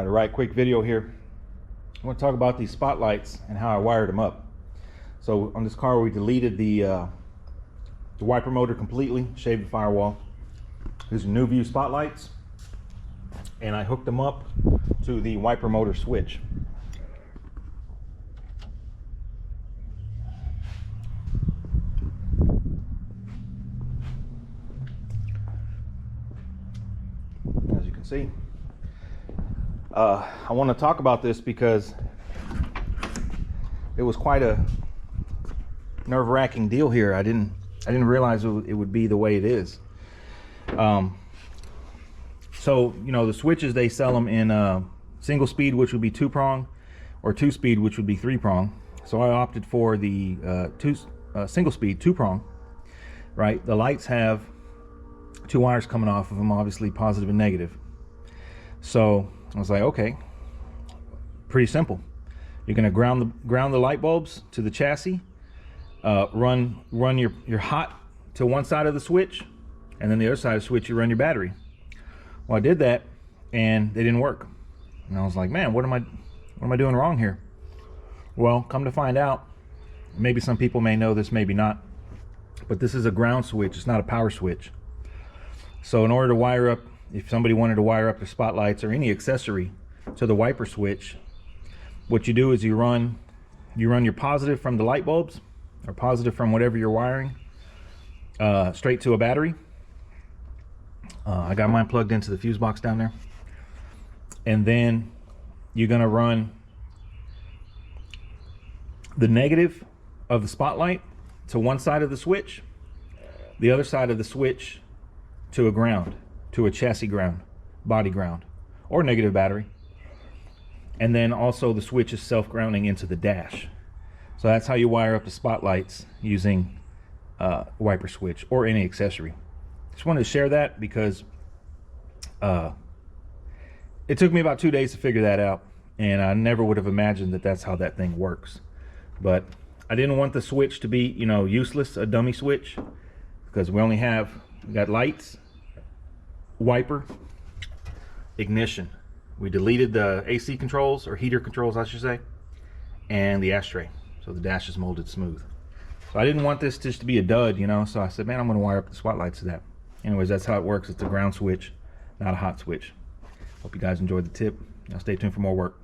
Right, quick video here. I want to talk about these spotlights and how I wired them up. So on this car, we deleted the wiper motor completely, shaved the firewall. These are Nuvue spotlights, and I hooked them up to the wiper motor switch. As you can see, I want to talk about this because it was quite a nerve-wracking deal here. I didn't realize it would be the way it is. So you know, the switches, they sell them in single speed, which would be 2-prong, or 2-speed, which would be 3-prong. So I opted for the single speed 2-prong. Right, the lights have 2 wires coming off of them, obviously positive and negative. So I was like, okay, pretty simple. You're going to ground the light bulbs to the chassis, run your hot to one side of the switch, and then the other side of the switch you run your battery. Well, I did that and they didn't work, and I was like, man, what am I doing wrong here? Well, come to find out, maybe some people may know this, maybe not, but this is a ground switch. It's not a power switch. So in order to wire up, if somebody wanted to wire up the spotlights or any accessory to the wiper switch, what you do is you run your positive from the light bulbs, or positive from whatever you're wiring, straight to a battery. I got mine plugged into the fuse box down there. And then you're gonna run the negative of the spotlight to one side of the switch, the other side of the switch to a ground, to a chassis ground, body ground, or negative battery. And then also the switch is self-grounding into the dash. So that's how you wire up the spotlights using wiper switch or any accessory. Just wanted to share that because it took me about 2 days to figure that out, and I never would have imagined that that's how that thing works. But I didn't want the switch to be, you know, useless, a dummy switch, because we got lights, wiper, ignition. We deleted the AC controls, or heater controls I should say, and the ashtray, so the dash is molded smooth. So I didn't want this just to be a dud, you know, so I said, man, I'm going to wire up the spotlights to that. Anyways, that's how it works. It's a ground switch, not a hot switch. Hope you guys enjoyed the tip. Now stay tuned for more work.